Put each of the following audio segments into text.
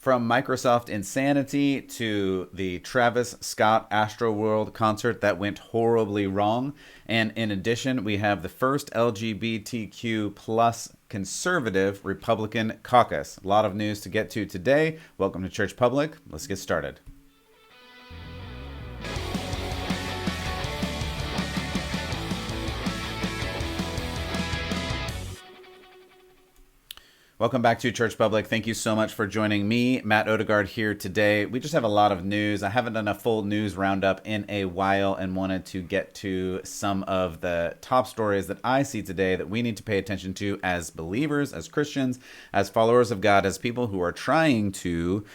From Microsoft Insanity to the Travis Scott Astroworld concert that went horribly wrong. And in addition, we have the first LGBTQ plus conservative Republican caucus. A lot of news to get to today. Welcome to Church Public. Let's get started. Welcome back to Church Public. Thank you so much for joining me, Matt Odegaard, here today. We just have a lot of news. I haven't done a full news roundup in a while and wanted to get to some of the top stories that I see today that we need to pay attention to as believers, as Christians, as followers of God, as people who are trying to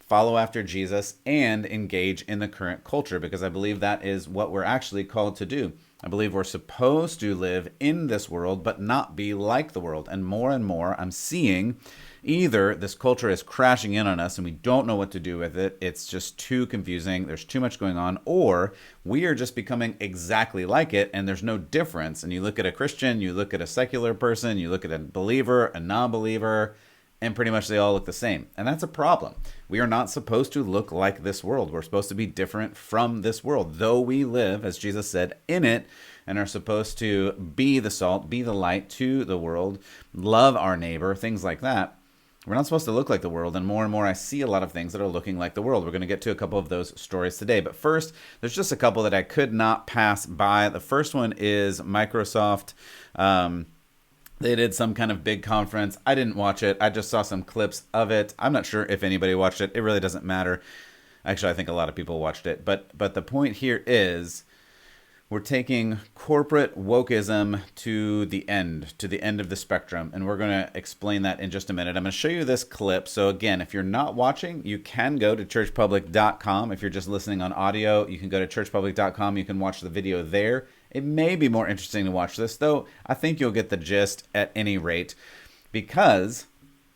follow after Jesus and engage in the current culture, because I believe that is what we're actually called to do. I believe we're supposed to live in this world, but not be like the world. And more, I'm seeing either this culture is crashing in on us and we don't know what to do with it. It's just too confusing. There's too much going on. Or we are just becoming exactly like it and there's no difference. And you look at a Christian, you look at a secular person, you look at a believer, a non-believer, and pretty much they all look the same. And that's a problem. We are not supposed to look like this world. We're supposed to be different from this world, though we live, as Jesus said, in it, and are supposed to be the salt, be the light to the world, love our neighbor, things like that. We're not supposed to look like the world, and more I see a lot of things that are looking like the world. We're going to get to a couple of those stories today. But first, there's just a couple that I could not pass by. The first one is Microsoft. They did some kind of big conference. I didn't watch it. I just saw some clips of it. I'm not sure if anybody watched it. It really doesn't matter. Actually, I think a lot of people watched it. But the point here is we're taking corporate wokeism to the end of the spectrum. And we're going to explain that in just a minute. I'm going to show you this clip. So again, if you're not watching, you can go to churchpublic.com. If you're just listening on audio, you can go to churchpublic.com. You can watch the video there. It may be more interesting to watch this, though I think you'll get the gist at any rate, because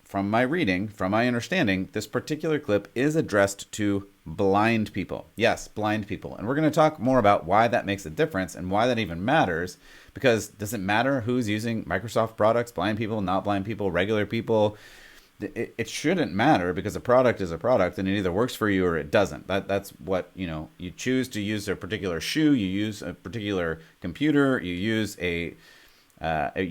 from my reading, from my understanding, this particular clip is addressed to blind people. Yes, blind people. And we're going to talk more about why that makes a difference and why that even matters, because does it matter who's using Microsoft products, blind people, not blind people, regular people? It shouldn't matter, because a product is a product and it either works for you or it doesn't. That's what, you choose to use a particular shoe, you use a particular computer, you use you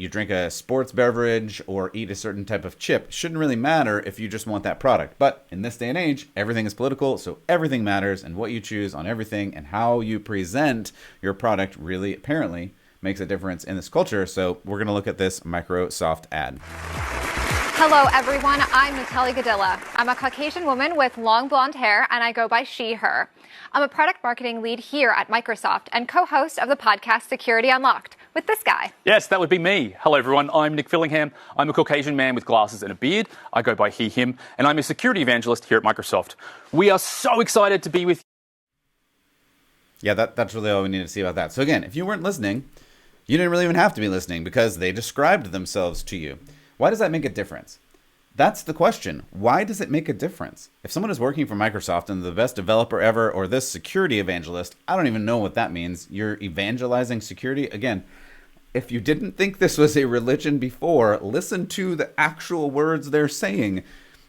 drink a sports beverage or eat a certain type of chip. It shouldn't really matter if you just want that product. But in this day and age, everything is political, so everything matters, and what you choose on everything and how you present your product really apparently makes a difference in this culture. So we're going to look at this Microsoft ad. Hello, everyone. I'm Natalie Gadilla. I'm a Caucasian woman with long blonde hair, and I go by she, her. I'm a product marketing lead here at Microsoft and co-host of the podcast Security Unlocked with this guy. Yes, that would be me. Hello, everyone. I'm Nick Fillingham. I'm a Caucasian man with glasses and a beard. I go by he, him, and I'm a security evangelist here at Microsoft. We are so excited to be with you. Yeah, that's really all we need to see about that. So again, if you weren't listening, you didn't really even have to be listening, because they described themselves to you. Why does that make a difference? That's the question. Why does it make a difference? If someone is working for Microsoft and the best developer ever, or this security evangelist, I don't even know what that means. You're evangelizing security? Again, if you didn't think this was a religion before, listen to the actual words they're saying.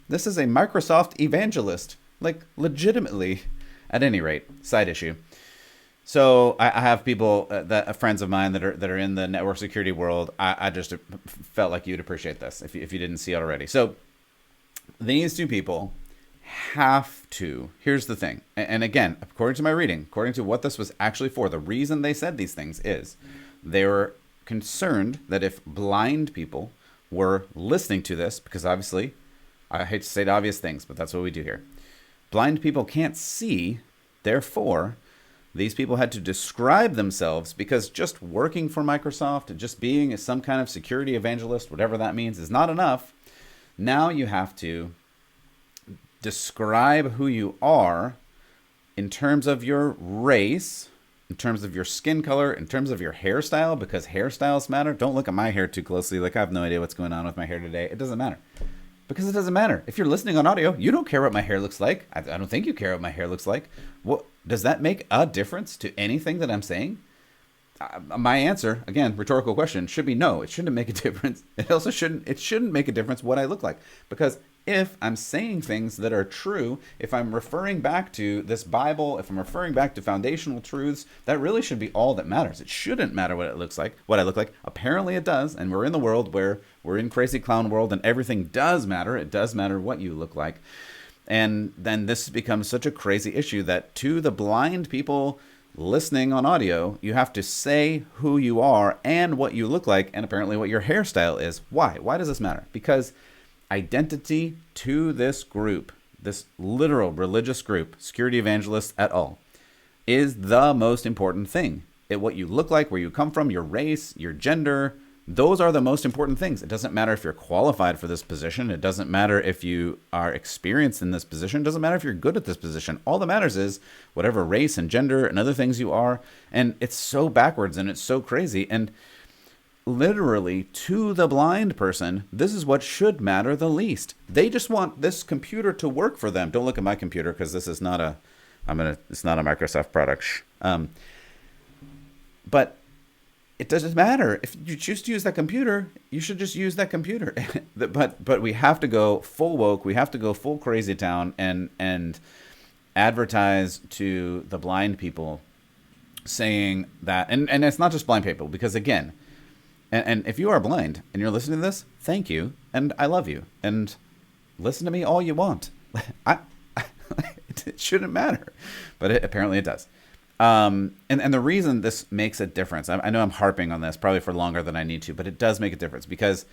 This is a Microsoft evangelist. Like, legitimately. At any rate, side issue. So I have people, friends of mine that are in the network security world. I just felt like you'd appreciate this if you didn't see it already. So these two people have to. Here's the thing. And again, according to my reading, according to what this was actually for, the reason they said these things is they were concerned that if blind people were listening to this, because obviously, I hate to say the obvious things, but that's what we do here. Blind people can't see, therefore, these people had to describe themselves, because just working for Microsoft and just being some kind of security evangelist, whatever that means, is not enough. Now you have to describe who you are in terms of your race, in terms of your skin color, in terms of your hairstyle, because hairstyles matter. Don't look at my hair too closely. Like, I have no idea what's going on with my hair today. It doesn't matter. Because it doesn't matter. If you're listening on audio, you don't care what my hair looks like. I don't think you care what my hair looks like. What does that make a difference to anything that I'm saying? my answer, again, rhetorical question, should be no. It shouldn't make a difference. It also shouldn't make a difference what I look like. Because if I'm saying things that are true, if I'm referring back to this Bible, if I'm referring back to foundational truths, that really should be all that matters. It shouldn't matter what it looks like, what I look like. Apparently it does, and we're in the world where we're in crazy clown world and everything does matter. It does matter what you look like. And then this becomes such a crazy issue that to the blind people listening on audio, you have to say who you are and what you look like and apparently what your hairstyle is. Why? Why does this matter? Because identity to this group, this literal religious group, security evangelists et al., is the most important thing. What you look like, where you come from, your race, your gender, those are the most important things. It doesn't matter if you're qualified for this position. It doesn't matter if you are experienced in this position. It doesn't matter if you're good at this position. All that matters is whatever race and gender and other things you are. And it's so backwards and it's so crazy. And literally, to the blind person, this is what should matter the least. They just want this computer to work for them. Don't look at my computer because this is not it's not a Microsoft product. But it doesn't matter. If you choose to use that computer, you should just use that computer. But we have to go full woke. We have to go full crazy town and advertise to the blind people saying that. And it's not just blind people, because again, and if you are blind and you're listening to this, thank you. And I love you. And listen to me all you want. It shouldn't matter. But apparently it does. And the reason this makes a difference, I know I'm harping on this probably for longer than I need to, but it does make a difference because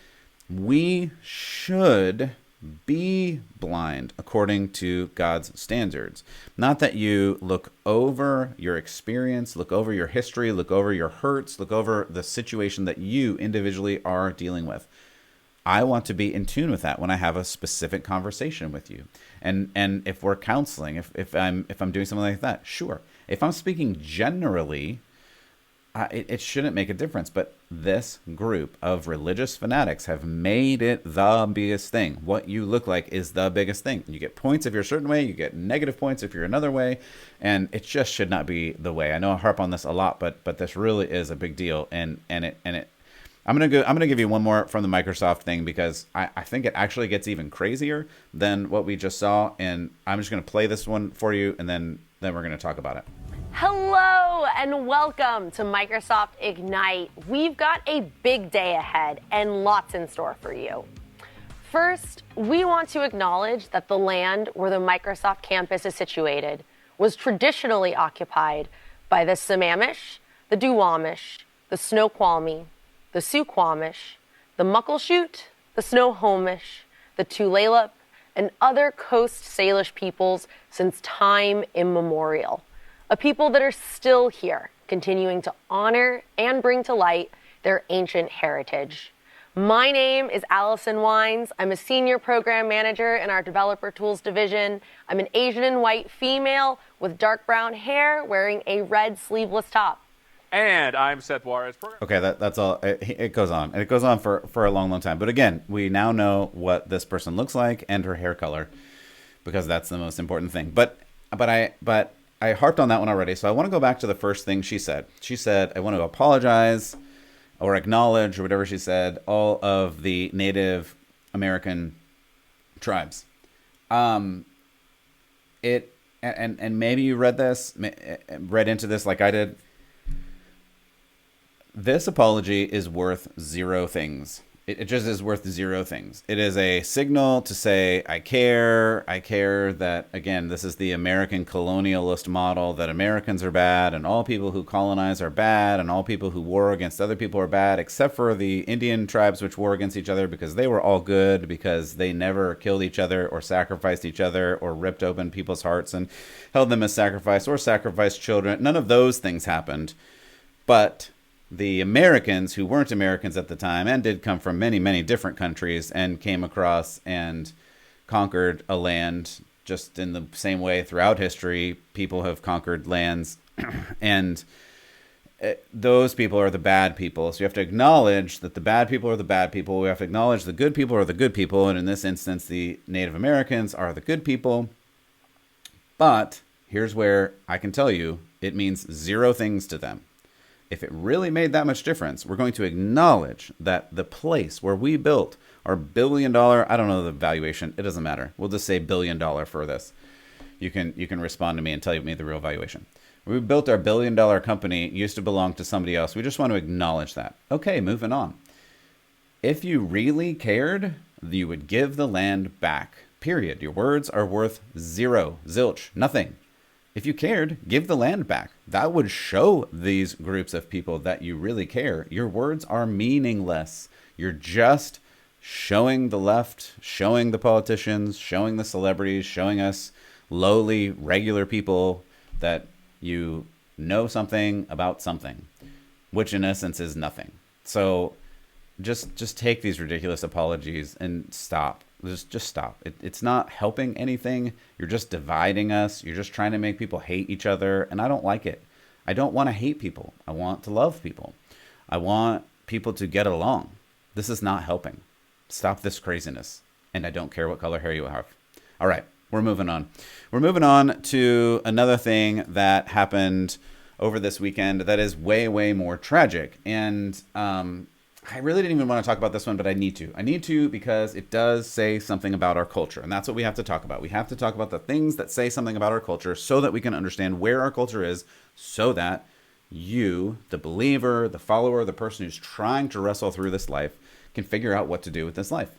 we should be blind according to God's standards. Not that you look over your experience, look over your history, look over your hurts, look over the situation that you individually are dealing with. I want to be in tune with that when I have a specific conversation with you. And if we're counseling, if I'm doing something like that, sure. If I'm speaking generally, it shouldn't make a difference. But this group of religious fanatics have made it the biggest thing. What you look like is the biggest thing. You get points if you're a certain way. You get negative points if you're another way. And it just should not be the way. I know I harp on this a lot, but this really is a big deal. I'm gonna give you one more from the Microsoft thing because I think it actually gets even crazier than what we just saw. And I'm just gonna play this one for you, and then we're gonna talk about it. Hello and welcome to Microsoft Ignite. We've got a big day ahead and lots in store for you. First, we want to acknowledge that the land where the Microsoft campus is situated was traditionally occupied by the Sammamish, the Duwamish, the Snoqualmie, the Suquamish, the Muckleshoot, the Snohomish, the Tulalip, and other Coast Salish peoples since time immemorial. A people that are still here, continuing to honor and bring to light their ancient heritage. My name is Allison Wines. I'm a senior program manager in our developer tools division. I'm an Asian and white female with dark brown hair wearing a red sleeveless top. And I'm Seth Juarez. Okay, that's all. It goes on. And it goes on for a long, long time. But again, we now know what this person looks like and her hair color, because that's the most important thing. But I harped on that one already, so I want to go back to the first thing she said. She said, I want to apologize or acknowledge, or whatever she said, all of the Native American tribes. And maybe you read into this like I did. This apology is worth zero things. It just is worth zero things. It is a signal to say, I care that, again, this is the American colonialist model, that Americans are bad and all people who colonize are bad and all people who war against other people are bad, except for the Indian tribes which war against each other because they were all good, because they never killed each other or sacrificed each other or ripped open people's hearts and held them as sacrifice or sacrificed children. None of those things happened. But the Americans who weren't Americans at the time and did come from many, many different countries and came across and conquered a land just in the same way throughout history. People have conquered lands and those people are the bad people. So you have to acknowledge that the bad people are the bad people. We have to acknowledge the good people are the good people. And in this instance, the Native Americans are the good people. But here's where I can tell you it means zero things to them. if it really made that much difference, we're going to acknowledge that the place where we built our $1 billion, I don't know the valuation, it doesn't matter. We'll just say $1 billion for this. You can respond to me and tell me the real valuation. We built our $1 billion company, used to belong to somebody else. We just want to acknowledge that. Okay, moving on. If you really cared, you would give the land back. Period. Your words are worth zero, zilch, nothing. If you cared, give the land back. That would show these groups of people that you really care. Your words are meaningless. You're just showing the left, showing the politicians, showing the celebrities, showing us lowly, regular people that you know something about something, which in essence is nothing. So just take these ridiculous apologies and stop. Just stop. It's not helping anything. You're just dividing us. You're just trying to make people hate each other. And I don't like it. I don't want to hate people. I want to love people. I want people to get along. This is not helping. Stop this craziness. And I don't care what color hair you have. All right, we're moving on. We're moving on to another thing that happened over this weekend that is way, way more tragic. And I really didn't even want to talk about this one, but I need to. I need to because it does say something about our culture. And that's what we have to talk about. We have to talk about the things that say something about our culture so that we can understand where our culture is, so that you, the believer, the follower, the person who's trying to wrestle through this life, can figure out what to do with this life.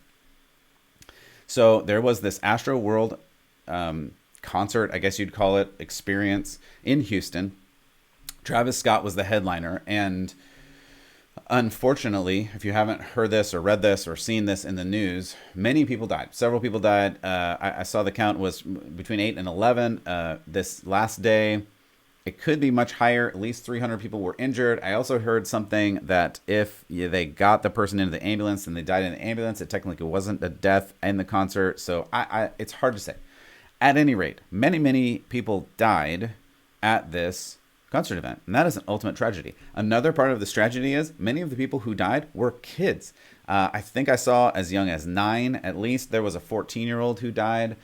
So there was this Astro World concert, I guess you'd call it, experience in Houston. Travis Scott was the headliner, and unfortunately, if you haven't heard this or read this or seen this in the news, many people died. Several people died. I saw the count was between 8 and 11 this last day. It could be much higher. At least 300 people were injured. I also heard something that if they got the person into the ambulance and they died in the ambulance, it technically wasn't a death in the concert. So it's hard to say. At any rate, many, many people died at this concert event, and that is an ultimate tragedy. Another part of this tragedy is many of the people who died were kids. I think I saw as young as 9, at least. There was a 14-year-old who died.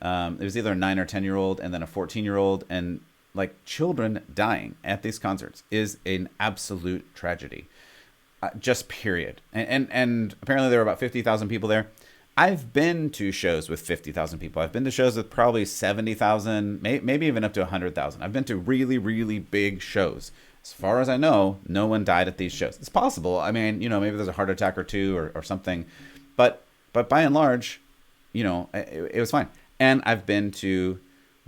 It was either a 9 or 10-year-old and then a 14-year-old, and like children dying at these concerts is an absolute tragedy. Just period. And apparently there were about 50,000 people there. I've been to shows with 50,000 people. I've been to shows with probably 70,000, maybe even up to 100,000. I've been to really, really big shows. As far as I know, no one died at these shows. It's possible. I mean, maybe there's a heart attack or two or something. But by and large, it was fine. And I've been to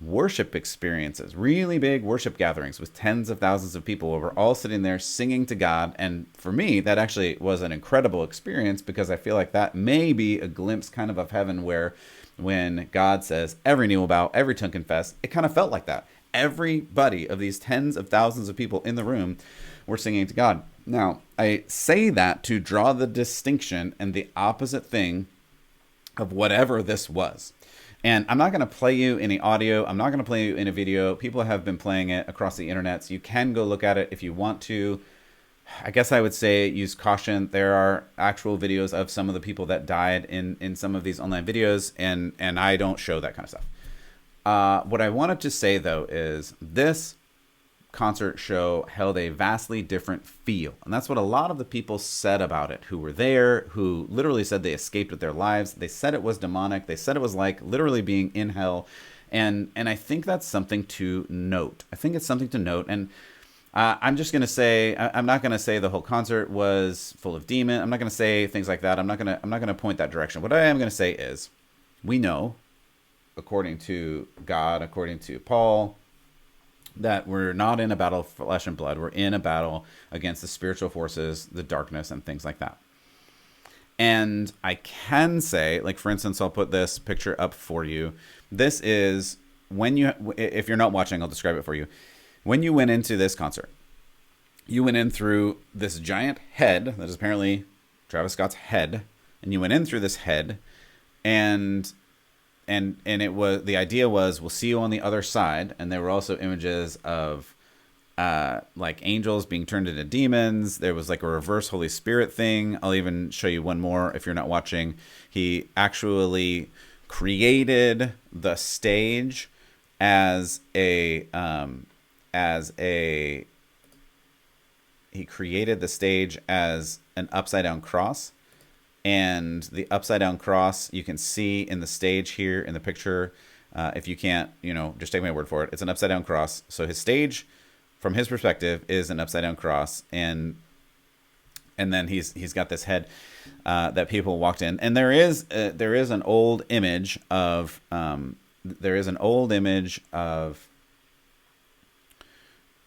worship experiences, really big worship gatherings with tens of thousands of people where we're all sitting there singing to God. And for me, that actually was an incredible experience because I feel like that may be a glimpse kind of heaven where when God says every knee will bow, every tongue confess, it kind of felt like that. Everybody of these tens of thousands of people in the room were singing to God. Now, I say that to draw the distinction and the opposite thing of whatever this was. And I'm not going to play you any audio. I'm not going to play you any video. People have been playing it across the internet, so you can go look at it if you want to. I guess I would say use caution. There are actual videos of some of the people that died in some of these online videos, and I don't show that kind of stuff. What I wanted to say, though, is this concert show held a vastly different feel. And that's what a lot of the people said about it who were there, who literally said they escaped with their lives. They said it was demonic. They said it was like literally being in hell. And I think that's something to note. I think it's something to note. And I'm just going to say, I'm not going to say the whole concert was full of demons. I'm not going to say things like that. I'm not going to point that direction. What I am going to say is we know, according to God, according to Paul, that we're not in a battle of flesh and blood. We're in a battle against the spiritual forces, the darkness, and things like that. And I can say, like, for instance, I'll put this picture up for you. This is when if you're not watching, I'll describe it for you. When you went into this concert, you went in through this giant head that is apparently Travis Scott's head. And you went in through this head, and it was, the idea was, we'll see you on the other side. And there were also images of like angels being turned into demons. There was like a reverse Holy Spirit thing. I'll even show you one more if you're not watching. He actually created the stage as a he created the stage as an upside down cross. And the upside down cross you can see in the stage here in the picture. If you can't, just take my word for it. It's an upside down cross. So his stage, from his perspective, is an upside down cross, and then he's got this head that people walked in. And there is an old image of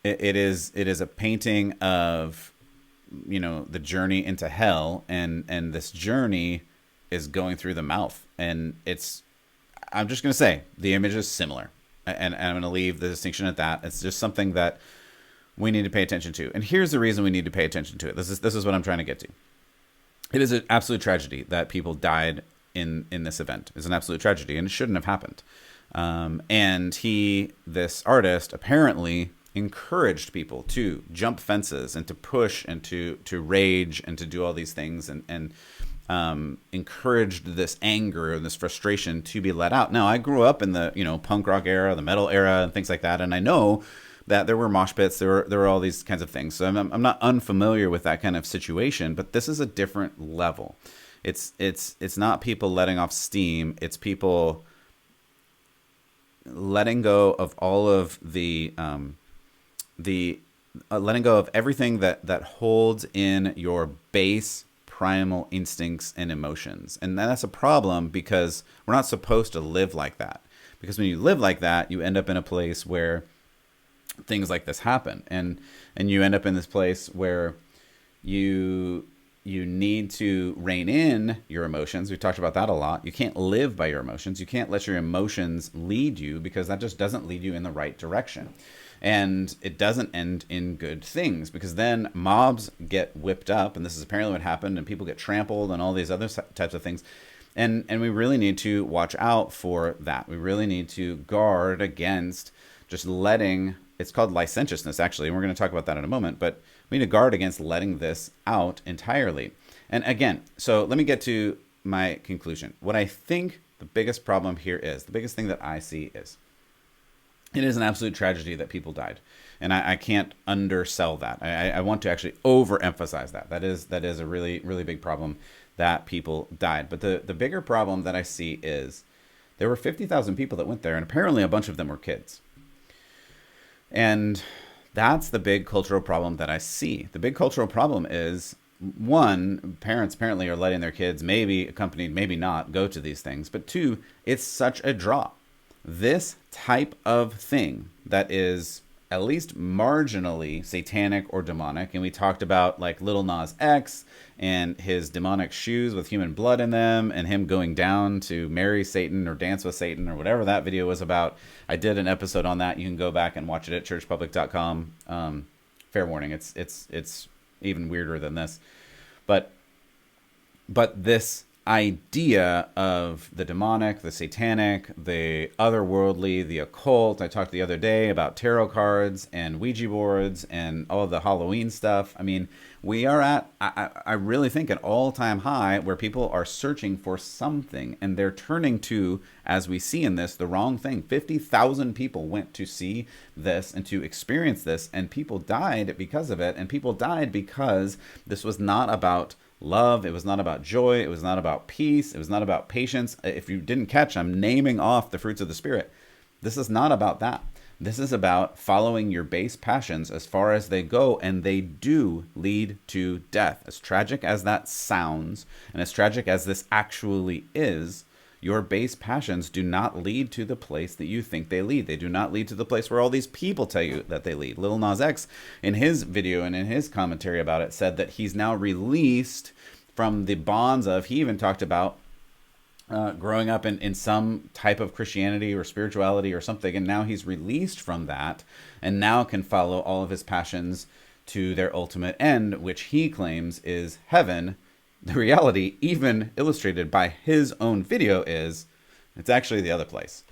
it is a painting of the journey into hell, and this journey is going through the mouth, and I'm just going to say the image is similar, and I'm going to leave the distinction at that. It's just something that we need to pay attention to. And here's the reason we need to pay attention to it. This is what I'm trying to get to. It is an absolute tragedy that people died in this event. It's an absolute tragedy, and it shouldn't have happened. And this artist, apparently encouraged people to jump fences and to push and to rage and to do all these things, and encouraged this anger and this frustration to be let out. Now, I grew up in the punk rock era, the metal era, and things like that, and I know that there were mosh pits, there were all these kinds of things. So I'm not unfamiliar with that kind of situation, but this is a different level. It's not people letting off steam. It's people letting go of all of the letting go of everything that holds in your base primal instincts and emotions. And that's a problem, because we're not supposed to live like that. Because when you live like that, you end up in a place where things like this happen, and you end up in this place where you need to rein in your emotions. We talked about that a lot. You can't live by your emotions. You can't let your emotions lead you, because that just doesn't lead you in the right direction. And it doesn't end in good things, because then mobs get whipped up, and this is apparently what happened, and people get trampled and all these other types of things. And we really need to watch out for that. We really need to guard against just letting, it's called licentiousness, actually, and we're going to talk about that in a moment, but we need to guard against letting this out entirely. And again, so let me get to my conclusion. What I think the biggest problem here is, the biggest thing that I see is, it is an absolute tragedy that people died. And I can't undersell that. I want to actually overemphasize that. That is a really, really big problem, that people died. But the bigger problem that I see is there were 50,000 people that went there, and apparently a bunch of them were kids. And that's the big cultural problem that I see. The big cultural problem is, one, parents apparently are letting their kids, maybe accompanied, maybe not, go to these things. But two, it's such a draw. This type of thing that is at least marginally satanic or demonic, and we talked about like Lil Nas X and his demonic shoes with human blood in them, and him going down to marry Satan or dance with Satan or whatever that video was about. I did an episode on that. You can go back and watch it at churchpublic.com. Fair warning, it's even weirder than this, but this idea of the demonic, the satanic, the otherworldly, the occult. I talked the other day about tarot cards and Ouija boards and all of the Halloween stuff. I mean, we are at, I really think, an all-time high where people are searching for something, and they're turning to, as we see in this, the wrong thing. 50,000 people went to see this and to experience this, and people died because of it. And people died because this was not about love. It was not about joy. It was not about peace. It was not about patience. If you didn't catch, I'm naming off the fruits of the Spirit. This is not about that. This is about following your base passions as far as they go, and they do lead to death. As tragic as that sounds, and as tragic as this actually is, your base passions do not lead to the place that you think they lead. They do not lead to the place where all these people tell you that they lead. Lil Nas X, in his video and in his commentary about it, said that he's now released from the bonds of, he even talked about growing up in some type of Christianity or spirituality or something, and now he's released from that and now can follow all of his passions to their ultimate end, which he claims is heaven. The reality, even illustrated by his own video, is it's actually the other place.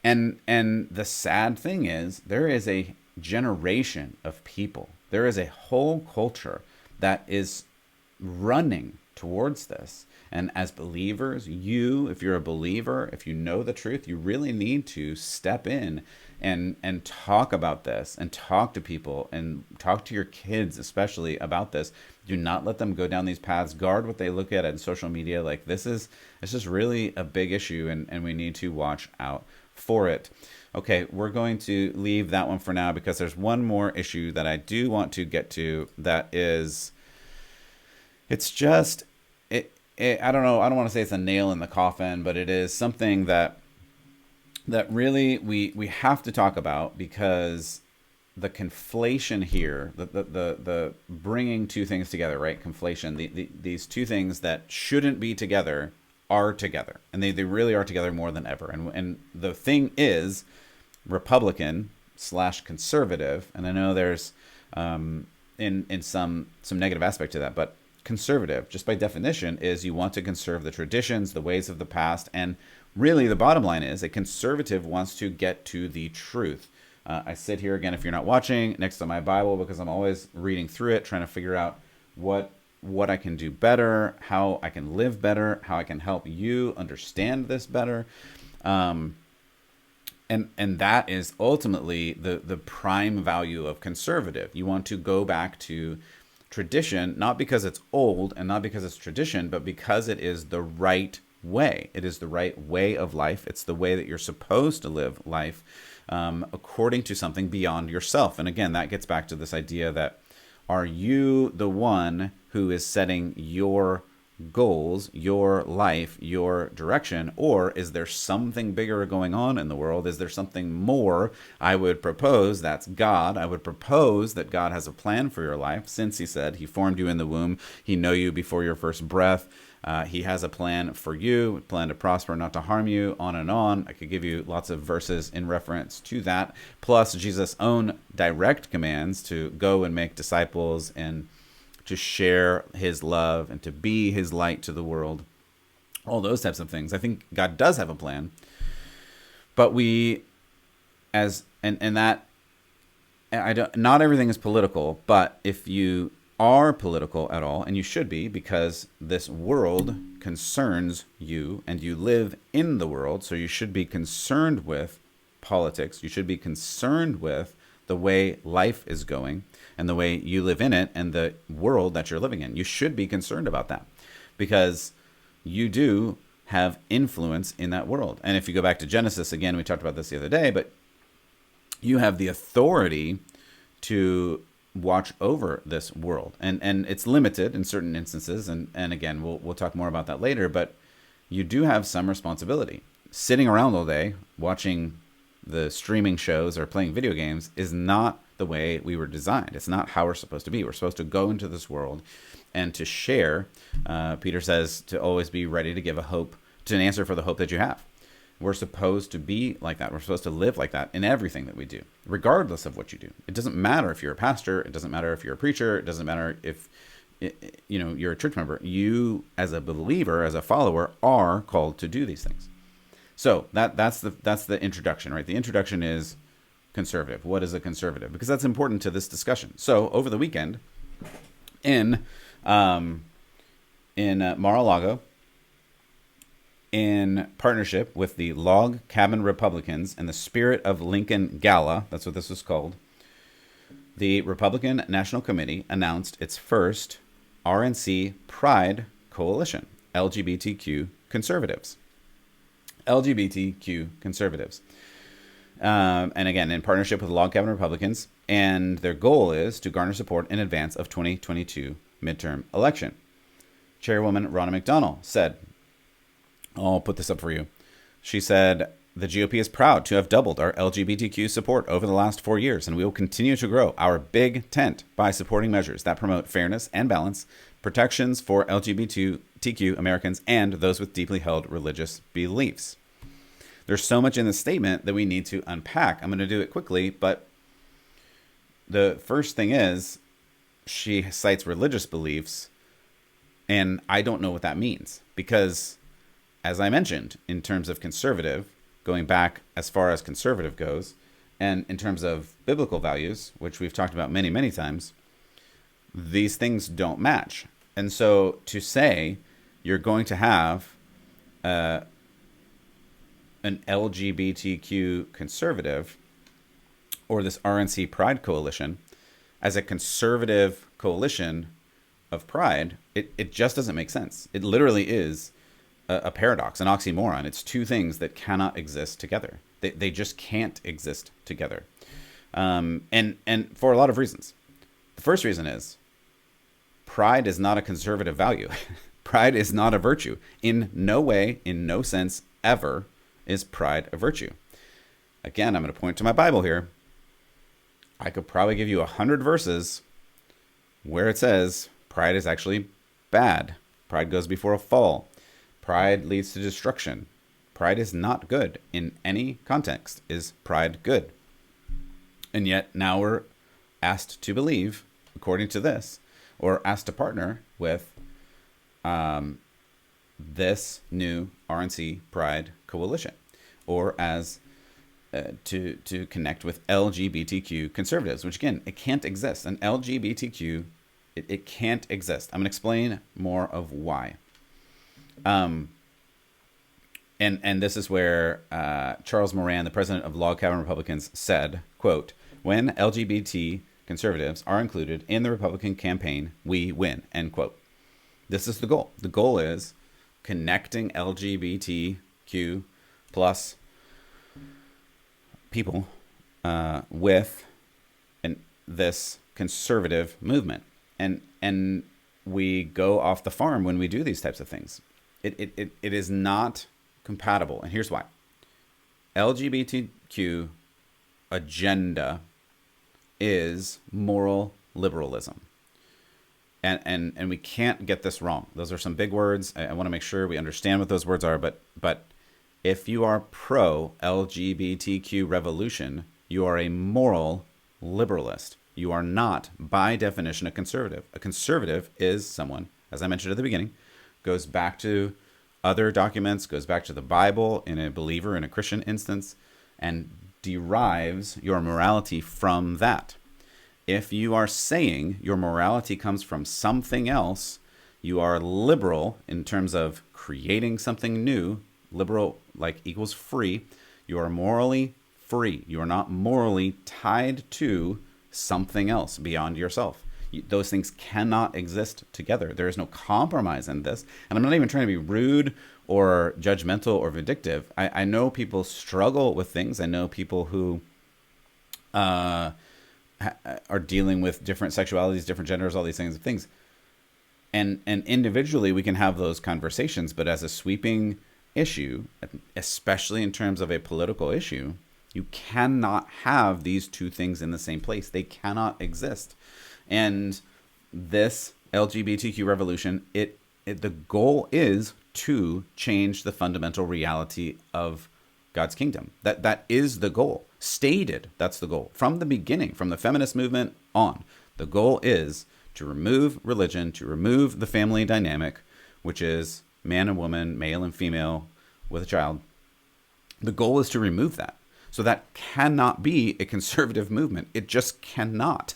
And the sad thing is, there is a generation of people, there is a whole culture that is running towards this. And as believers, if you're a believer, if you know the truth, you really need to step in and talk about this, and talk to people, and talk to your kids especially about this. Do not let them go down these paths. Guard what they look at on social media. Like, it's just really a big issue, and we need to watch out for it. Okay, we're going to leave that one for now, because there's one more issue that I do want to get to. That is, it's just, I don't know, I don't want to say it's a nail in the coffin, but it is something that really we have to talk about, because the conflation here, the bringing two things together, right? Conflation, these two things that shouldn't be together are together, and they really are together more than ever. And the thing is, Republican / conservative, and I know there's in some negative aspect to that, but conservative, just by definition, is you want to conserve the traditions, the ways of the past, and really the bottom line is a conservative wants to get to the truth. I sit here again, if you're not watching, next to my Bible, because I'm always reading through it, trying to figure out what I can do better, how I can live better, how I can help you understand this better. And that is ultimately the prime value of conservative. You want to go back to tradition, not because it's old and not because it's tradition, but because it is the right way. It is the right way of life. It's the way that you're supposed to live life, according to something beyond yourself. And again, that gets back to this idea that, are you the one who is setting your goals, your life, your direction, or is there something bigger going on in the world? Is there something more? I would propose that's God. I would propose that God has a plan for your life, since he said he formed you in the womb. He knew you before your first breath. He has a plan for you, a plan to prosper, not to harm you, on and on. I could give you lots of verses in reference to that, plus Jesus' own direct commands to go and make disciples and to share his love and to be his light to the world. All those types of things. I think God does have a plan, but not everything is political, but if you are political at all, and you should be, because this world concerns you and you live in the world, so you should be concerned with politics. You should be concerned with the way life is going and the way you live in it and the world that you're living in. You should be concerned about that, because you do have influence in that world. And if you go back to Genesis, again, we talked about this the other day, but you have the authority to watch over this world, and it's limited in certain instances, and again, we'll talk more about that later, but you do have some responsibility. Sitting around all day watching the streaming shows or playing video games is not the way we were designed. It's not how we're supposed to be. We're supposed to go into this world and to share. Peter says to always be ready to give an answer for the hope that you have. We're supposed to be like that. We're supposed to live like that in everything that we do, regardless of what you do. It doesn't matter if you're a pastor. It doesn't matter if you're a preacher. It doesn't matter if you're a church member. You, as a believer, as a follower, are called to do these things. So that's the introduction, right? The introduction is conservative. What is a conservative? Because that's important to this discussion. So over the weekend, in Mar-a-Lago, in partnership with the Log Cabin Republicans and the Spirit of Lincoln Gala, that's what this was called, the Republican National Committee announced its first RNC Pride Coalition, LGBTQ Conservatives. LGBTQ Conservatives. And again, in partnership with the Log Cabin Republicans, and their goal is to garner support in advance of 2022 midterm election. Chairwoman Ronna McDonnell said, I'll put this up for you. She said, the GOP is proud to have doubled our LGBTQ support over the last 4 years, and we will continue to grow our big tent by supporting measures that promote fairness and balance, protections for LGBTQ Americans, and those with deeply held religious beliefs. There's so much in this statement that we need to unpack. I'm going to do it quickly, but the first thing is she cites religious beliefs, and I don't know what that means, because as I mentioned, in terms of conservative, going back as far as conservative goes, and in terms of biblical values, which we've talked about many, many times, these things don't match. And so to say you're going to have an LGBTQ conservative or this RNC Pride Coalition as a conservative coalition of pride, it just doesn't make sense. It literally is a paradox, an oxymoron. It's two things that cannot exist together. They just can't exist together. And for a lot of reasons. The first reason is pride is not a conservative value. Pride is not a virtue. In no way, in no sense, ever is pride a virtue. Again, I'm going to point to my Bible here. I could probably give you 100 verses where it says pride is actually bad. Pride goes before a fall. Pride leads to destruction. Pride is not good. In any context, is pride good? And yet now we're asked to believe, according to this, or asked to partner with this new RNC Pride Coalition, or as to connect with LGBTQ conservatives, which again, it can't exist. An LGBTQ, it can't exist. I'm going to explain more of why. And this is where Charles Moran, the president of Log Cabin Republicans, said, quote, "When LGBT conservatives are included in the Republican campaign, we win," end quote. This is the goal. The goal is connecting LGBTQ plus people with this conservative movement. And we go off the farm when we do these types of things. It is not compatible. And here's why. LGBTQ agenda is moral liberalism. And we can't get this wrong. Those are some big words. I want to make sure we understand what those words are. But if you are pro LGBTQ revolution, you are a moral liberalist. You are not, by definition, a conservative. A conservative is someone, as I mentioned at the beginning, goes back to other documents, goes back to the Bible in a believer, in a Christian instance, and derives your morality from that. If you are saying your morality comes from something else, you are liberal in terms of creating something new. Liberal, like, equals free. You are morally free. You are not morally tied to something else beyond yourself. Those things cannot exist together. There is no compromise in this. And I'm not even trying to be rude or judgmental or vindictive. I know people struggle with things. I know people who are dealing with different sexualities, different genders, all these things. And individually we can have those conversations, but as a sweeping issue, especially in terms of a political issue, you cannot have these two things in the same place. They cannot exist. And this LGBTQ revolution, the goal is to change the fundamental reality of God's kingdom. That is the goal. Stated, that's the goal. From the beginning, from the feminist movement on, the goal is to remove religion, to remove the family dynamic, which is man and woman, male and female with a child. The goal is to remove that. So that cannot be a conservative movement. It just cannot.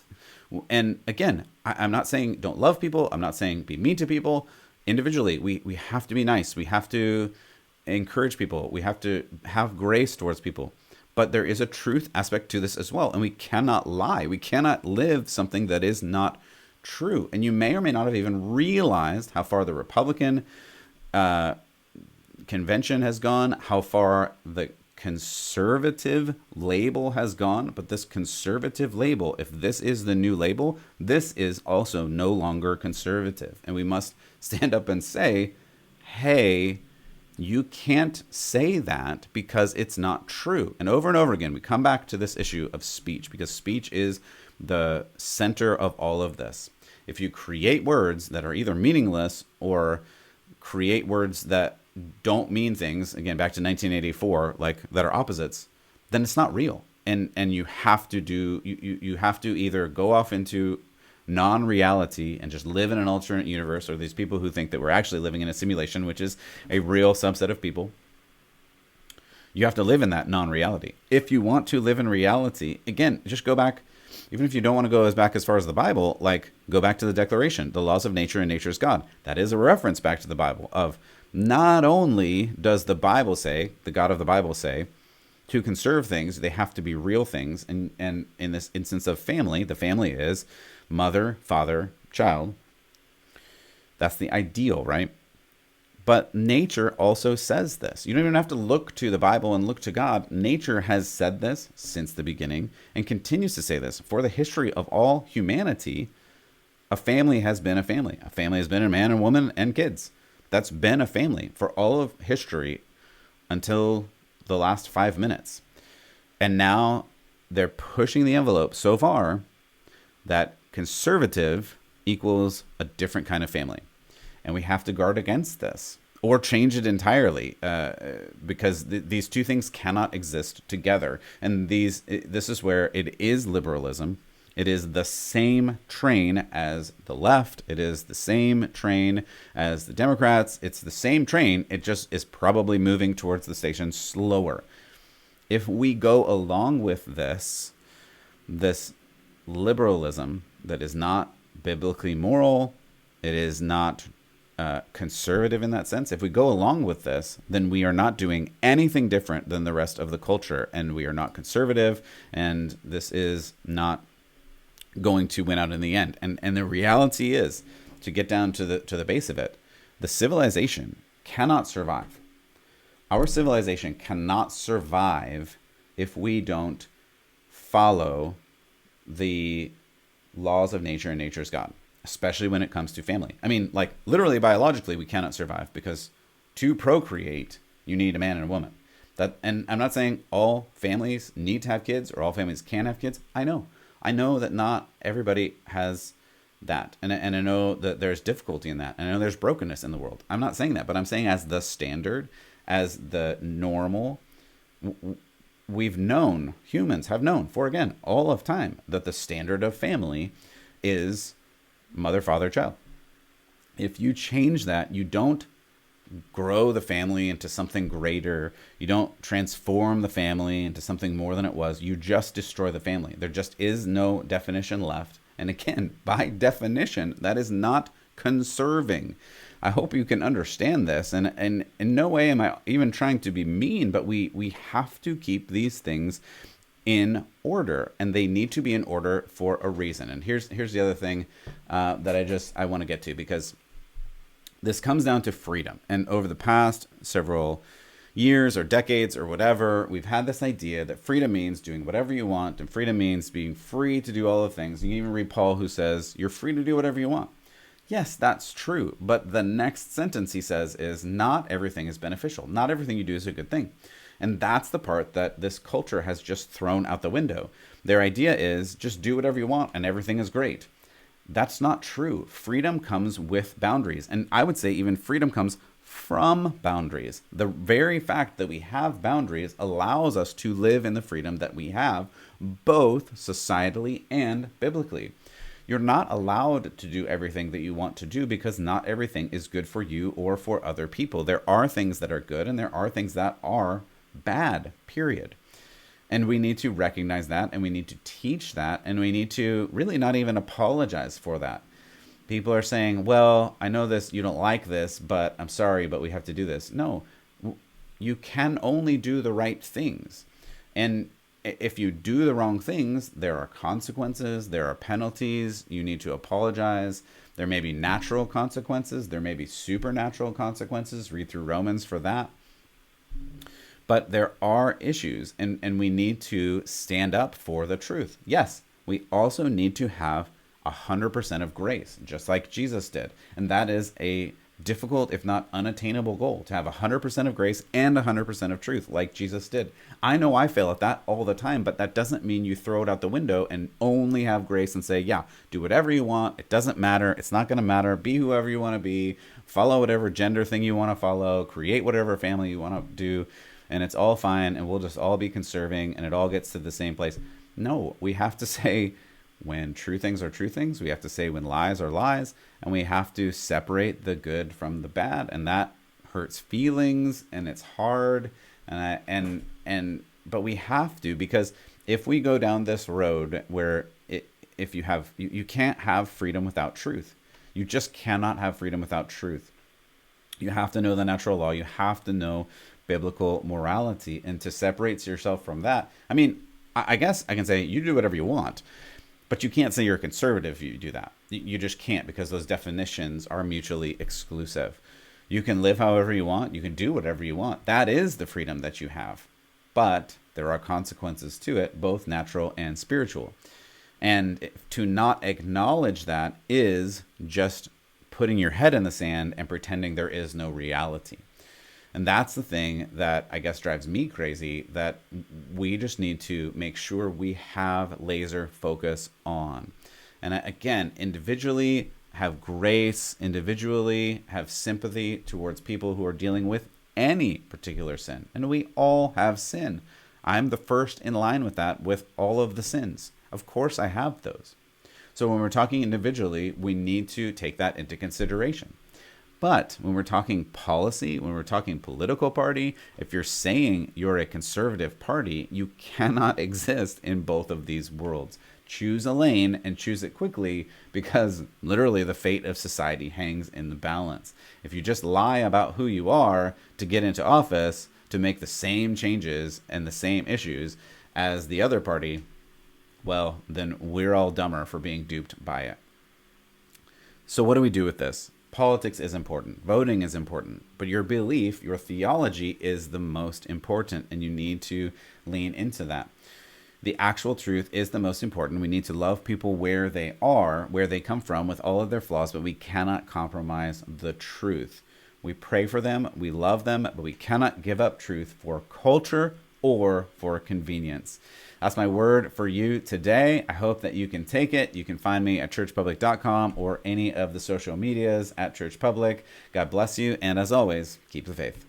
And again, I'm not saying don't love people. I'm not saying be mean to people. Individually, we have to be nice. We have to encourage people. We have to have grace towards people. But there is a truth aspect to this as well. And we cannot lie. We cannot live something that is not true. And you may or may not have even realized how far the Republican convention has gone, how far the conservative label has gone. But this conservative label, if this is the new label, this is also no longer conservative. And we must stand up and say, hey, you can't say that because it's not true. And over again, we come back to this issue of speech, because speech is the center of all of this. If you create words that are either meaningless or create words that don't mean things, again, back to 1984, like that are opposites, then it's not real. And you have to you have to either go off into non-reality and just live in an alternate universe, or these people who think that we're actually living in a simulation, which is a real subset of people. You have to live in that non-reality. If you want to live in reality, again, just go back Even if you don't want to go back as far as the Bible, like go back to the Declaration, the laws of nature and nature's God. That is a reference back to the Bible of not only does the Bible say, the God of the Bible say, to conserve things, they have to be real things. And in this instance of family, the family is mother, father, child. That's the ideal, right? But nature also says this. You don't even have to look to the Bible and look to God. Nature has said this since the beginning and continues to say this. For the history of all humanity, a family has been a family. A family has been a man and woman and kids. That's been a family for all of history until the last 5 minutes. And now they're pushing the envelope so far that conservative equals a different kind of family. And we have to guard against this or change it entirely because these two things cannot exist together. And this is where it is liberalism. It is the same train as the left. It is the same train as the Democrats. It's the same train. It just is probably moving towards the station slower. If we go along with this liberalism that is not biblically moral, it is not conservative in that sense. If we go along with this, then we are not doing anything different than the rest of the culture, and we are not conservative, and this is not going to win out in the end. And the reality is, to get down to the base of it, the civilization cannot survive. Our civilization cannot survive if we don't follow the laws of nature and nature's God, especially when it comes to family. I mean, like literally biologically, we cannot survive because to procreate, you need a man and a woman. And I'm not saying all families need to have kids or all families can have kids. I know that not everybody has that. And I know that there's difficulty in that. And I know there's brokenness in the world. I'm not saying that, but I'm saying as the standard, as the normal, humans have known for, again, all of time that the standard of family is mother, father, child. If you change that, you don't grow the family into something greater. You don't transform the family into something more than it was. You just destroy the family. There just is no definition left. And again, by definition, that is not conserving. I hope you can understand this. And in no way am I even trying to be mean, but we have to keep these things in order, and they need to be in order for a reason. And here's the other thing that I want to get to, because this comes down to freedom. And over the past several years or decades or whatever, we've had this idea that freedom means doing whatever you want, and freedom means being free to do all the things. You can even read Paul, who says you're free to do whatever you want. Yes, that's true. But the next sentence he says is not everything is beneficial. Not everything you do is a good thing. And that's the part that this culture has just thrown out the window. Their idea is just do whatever you want and everything is great. That's not true. Freedom comes with boundaries. And I would say even freedom comes from boundaries. The very fact that we have boundaries allows us to live in the freedom that we have, both societally and biblically. You're not allowed to do everything that you want to do because not everything is good for you or for other people. There are things that are good and there are things that are bad, period. And we need to recognize that, and we need to teach that, and we need to really not even apologize for that. People are saying, well, I know this, you don't like this, but I'm sorry, but we have to do this. No, you can only do the right things. And if you do the wrong things, there are consequences, there are penalties, you need to apologize. There may be natural consequences, there may be supernatural consequences. Read through Romans for that. But there are issues, and we need to stand up for the truth. Yes, we also need to have 100% of grace, just like Jesus did. And that is a difficult, if not unattainable goal, to have 100% of grace and 100% of truth, like Jesus did. I know I fail at that all the time, but that doesn't mean you throw it out the window and only have grace and say, yeah, do whatever you want. It doesn't matter. It's not going to matter. Be whoever you want to be. Follow whatever gender thing you want to follow. Create whatever family you want to do. And it's all fine, and we'll just all be conserving, and it all gets to the same place. No, we have to say when true things are true things. We have to say when lies are lies, and we have to separate the good from the bad, and that hurts feelings, and it's hard, but we have to, because if we go down this road where if you can't have freedom without truth. You just cannot have freedom without truth. You have to know the natural law. You have to know biblical morality. And to separate yourself from that, I mean, I guess I can say you do whatever you want, but you can't say you're a conservative if you do that. You just can't, because those definitions are mutually exclusive. You can live however you want. You can do whatever you want. That is the freedom that you have. But there are consequences to it, both natural and spiritual. And to not acknowledge that is just putting your head in the sand and pretending there is no reality. And that's the thing that I guess drives me crazy, that we just need to make sure we have laser focus on. And again, individually have grace, individually have sympathy towards people who are dealing with any particular sin. And we all have sin. I'm the first in line with that, with all of the sins. Of course I have those. So when we're talking individually, we need to take that into consideration. But when we're talking policy, when we're talking political party, if you're saying you're a conservative party, you cannot exist in both of these worlds. Choose a lane and choose it quickly, because literally the fate of society hangs in the balance. If you just lie about who you are to get into office, to make the same changes and the same issues as the other party, well, then we're all dumber for being duped by it. So what do we do with this? Politics is important. Voting is important. But your belief, your theology is the most important, and you need to lean into that. The actual truth is the most important. We need to love people where they are, where they come from, with all of their flaws, but we cannot compromise the truth. We pray for them, we love them, but we cannot give up truth for culture or for convenience. That's my word for you today. I hope that you can take it. You can find me at churchpublic.com or any of the social medias at churchpublic. God bless you, and as always, keep the faith.